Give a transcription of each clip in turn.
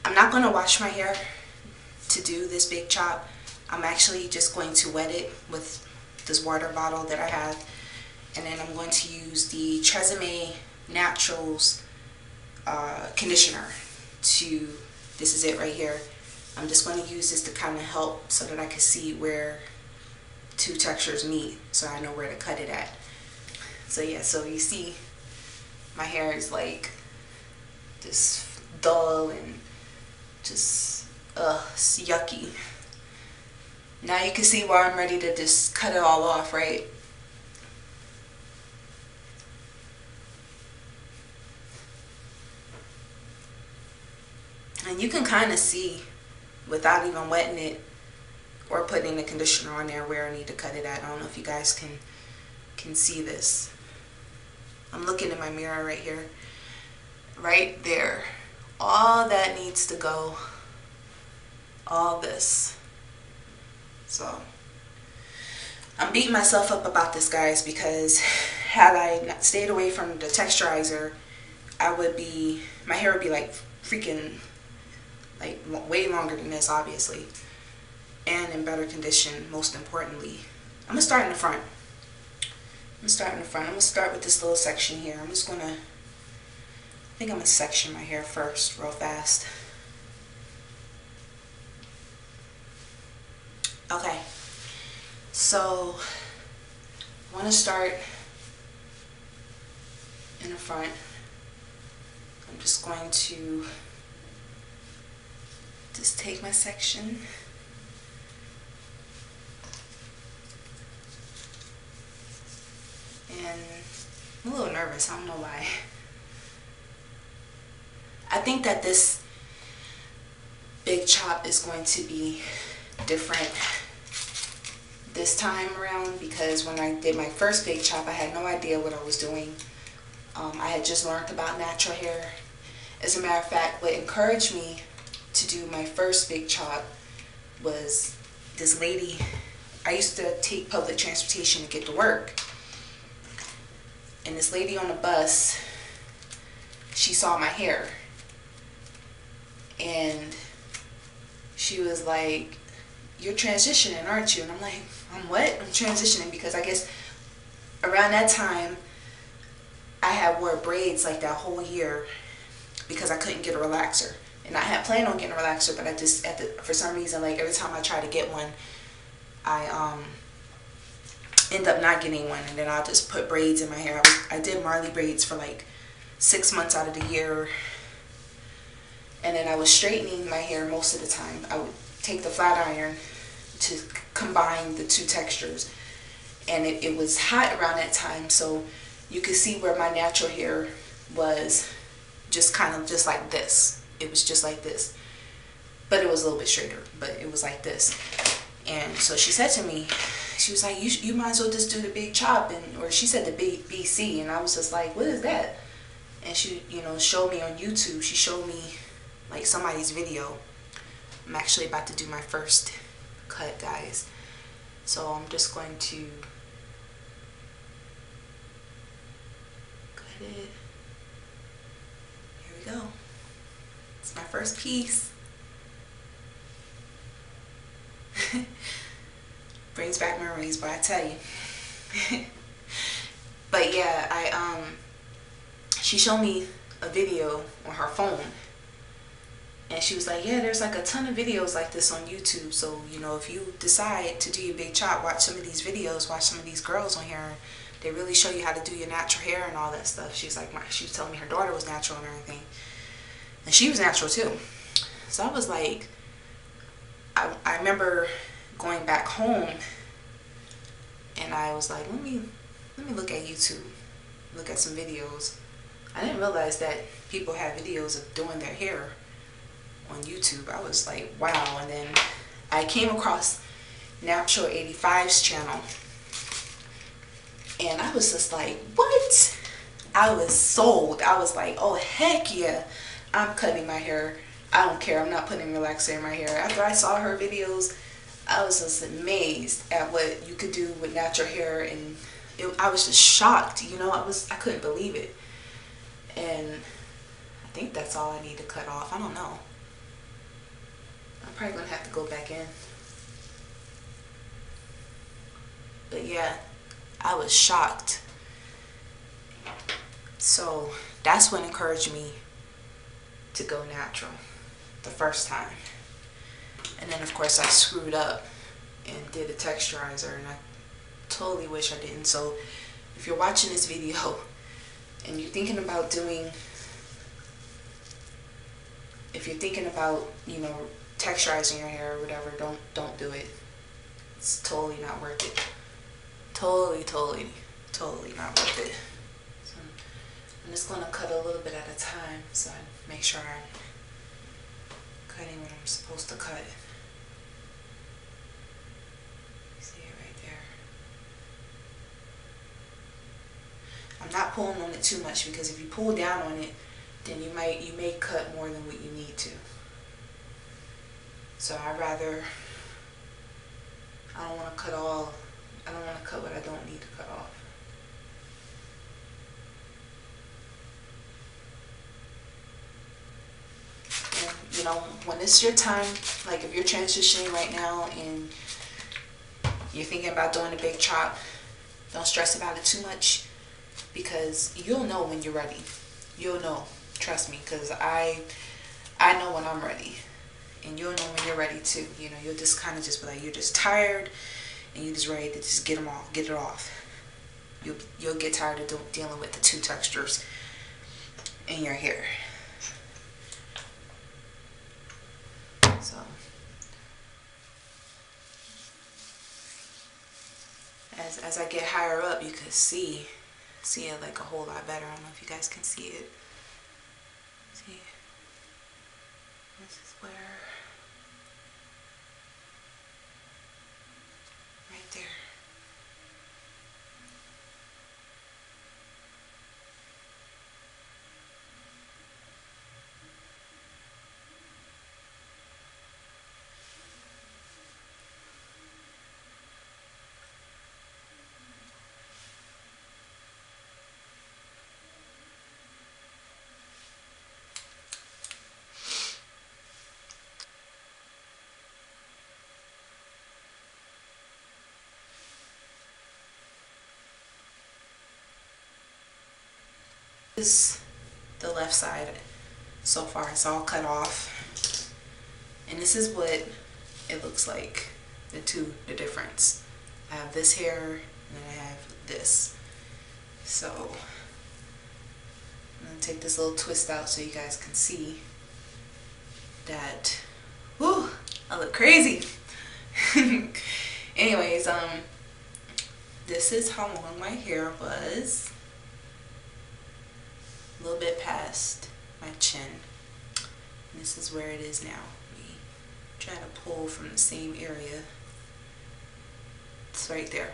I'm not going to wash my hair to do this big chop. I'm actually just going to wet it with this water bottle that I have, and then I'm going to use the Tresemme Naturals conditioner to, this is it right here. I'm just going to use this to kind of help so that I can see where two textures meet, so I know where to cut it at. So yeah, so you see my hair is like just dull and just it's yucky. Now you can see why I'm ready to just cut it all off, right? And you can kind of see without even wetting it or putting the conditioner on there where I need to cut it at. I don't know if you guys can see this. I'm looking in my mirror right here. Right there. All that needs to go. All this. So I'm beating myself up about this, guys, because had I stayed away from the texturizer, my hair would be like freaking, like way longer than this, obviously, and in better condition, most importantly. I'm gonna start in the front. I'm gonna start with this little section here. I think I'm gonna section my hair first real fast. Okay, so I want to start in the front. I'm just going to just take my section and I'm a little nervous, I don't know why. I think that this big chop is going to be different this time around, because when I did my first big chop, I had no idea what I was doing. I had just learned about natural hair. As a matter of fact, what encouraged me to do my first big chop was this lady. I used to take public transportation to get to work, and this lady on the bus, she saw my hair and she was like, "You're transitioning, aren't you?" And I'm like, "I'm what?" "I'm transitioning," because I guess around that time I had wore braids like that whole year because I couldn't get a relaxer. And I had planned on getting a relaxer, but I just, for some reason, like every time I try to get one, I end up not getting one, and then I'll just put braids in my hair. I did Marley braids for like 6 months out of the year, and then I was straightening my hair most of the time. I would take the flat iron to combine the two textures, and it was hot around that time, so you could see where my natural hair was just kind of just like this. It was just like this, but it was a little bit straighter, but it was like this. And so she said to me, she was like, you might as well just do the big chop, or she said the big BC, and I was just like, what is that? And she, showed me on YouTube. She showed me like somebody's video. I'm actually about to do my first cut, guys, so I'm just going to cut it. Here we go. It's my first piece. Brings back memories, but I tell you. But yeah, she showed me a video on her phone, and she was like, yeah, there's like a ton of videos like this on YouTube, so if you decide to do your big chop, watch some of these videos, watch some of these girls on here. They really show you how to do your natural hair and all that stuff. She was telling me her daughter was natural and everything, and she was natural too. So I was like, I remember going back home, and I was like, let me look at YouTube, look at some videos. I didn't realize that people had videos of doing their hair on YouTube. I was like, wow. And then I came across Natural 85's channel, and I was just like, what? I was sold. I was like, oh heck yeah, I'm cutting my hair. I don't care. I'm not putting relaxer in my hair. After I saw her videos, I was just amazed at what you could do with natural hair, and I was just shocked. I couldn't believe it. And I think that's all I need to cut off. I don't know. I'm probably gonna have to go back in. But yeah, I was shocked. So that's what encouraged me to go natural the first time. And then of course I screwed up and did a texturizer, and I totally wish I didn't. So if you're watching this video and you're thinking about doing, if you're thinking about, you know, texturizing your hair or whatever, don't do it. It's totally not worth it. Totally not worth it. So I'm just gonna cut a little bit at a time so I make sure I'm cutting what I'm supposed to cut. See it right there. I'm not pulling on it too much, because if you pull down on it, then you may cut more than what you need to. So I don't want to cut what I don't need to cut off. And you know, when it's your time, like if you're transitioning right now and you're thinking about doing a big chop, don't stress about it too much, because you'll know when you're ready. You'll know, trust me, because I know when I'm ready, and you'll know when you're ready too. You know, you'll just kind of just be like, you're just tired and you're just ready to just get it off. You'll get tired of dealing with the two textures in your hair. So as I get higher up, you can see it like a whole lot better. I don't know if you guys can see it. See, this is where, right there. This is the left side. So far it's all cut off, and this is what it looks like, the difference. I have this hair and then I have this. So I'm gonna take this little twist out so you guys can see that, whoo, I look crazy. Anyways, this is how long my hair was. A little bit past my chin. And this is where it is now. We try to pull from the same area. It's right there.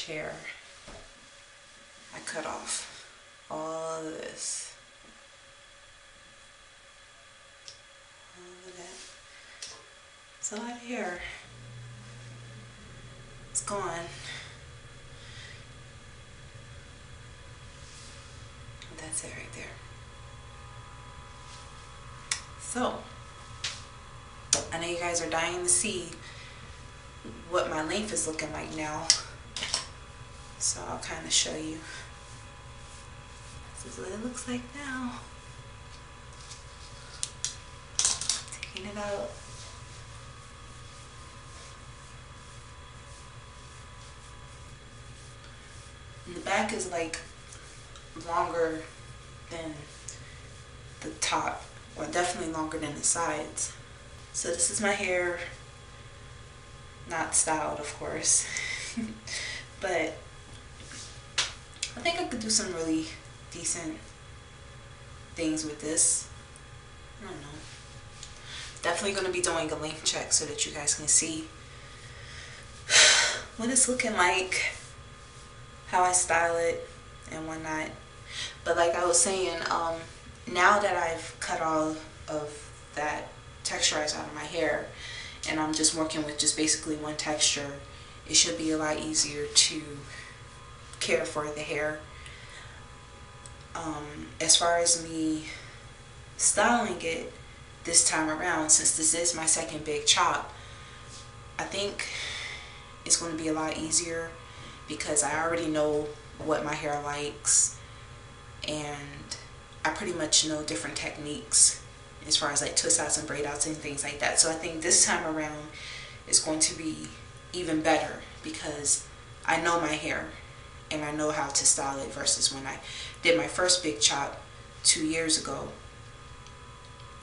Hair I cut off. All of this, all of that. It's a lot of hair. It's gone. That's it right there. So, I know you guys are dying to see what my length is looking like now. So I'll kind of show you. This is what it looks like now. Taking it out. And the back is like longer than the top, or definitely longer than the sides. So this is my hair, not styled of course, but I think I could do some really decent things with this. I don't know. Definitely going to be doing a length check so that you guys can see what it's looking like, how I style it and whatnot. But like I was saying, now that I've cut all of that texturizer out of my hair and I'm just working with just basically one texture, it should be a lot easier to care for the hair. As far as me styling it this time around, since this is my second big chop, I think it's going to be a lot easier because I already know what my hair likes and I pretty much know different techniques as far as like twist outs and braid outs and things like that. So I think this time around is going to be even better because I know my hair and I know how to style it versus when I did my first big chop 2 years ago.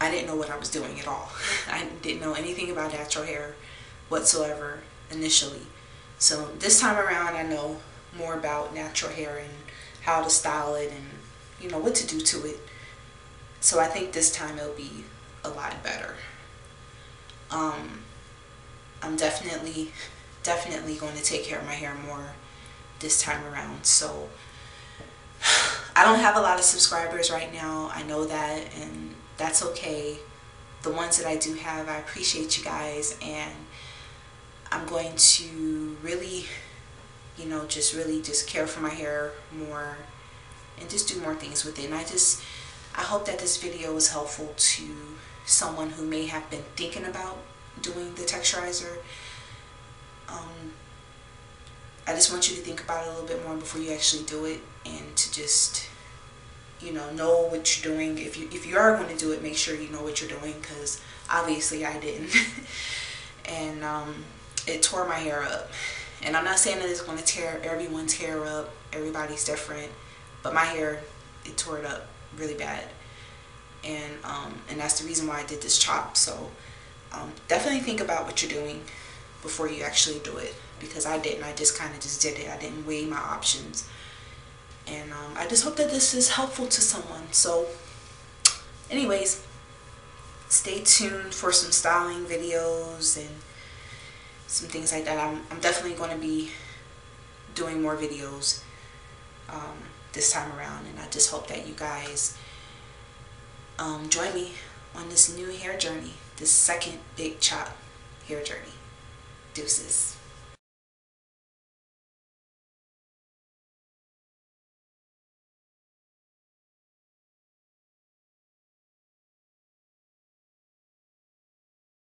I didn't know what I was doing at all. I didn't know anything about natural hair whatsoever initially. So this time around I know more about natural hair and how to style it and you know what to do to it. So I think this time it'll be a lot better. I'm definitely going to take care of my hair more this time around. So I don't have a lot of subscribers right now. I know that, and that's okay. The ones that I do have, I appreciate you guys, and I'm going to really, you know, just care for my hair more and just do more things with it. And I hope that this video was helpful to someone who may have been thinking about doing the texturizer. I just want you to think about it a little bit more before you actually do it, and to just, you know what you're doing. If you are going to do it, make sure you know what you're doing, because obviously I didn't. And it tore my hair up. And I'm not saying that it's going to tear everyone's hair up. Everybody's different. But my hair, it tore it up really bad. And that's the reason why I did this chop. So definitely think about what you're doing before you actually do it, because I didn't. I just kind of just did it. I didn't weigh my options. And I just hope that this is helpful to someone. So anyways, stay tuned for some styling videos and some things like that. I'm definitely going to be doing more videos this time around, and I just hope that you guys join me on this new hair journey, this second big chop hair journey. Deuces.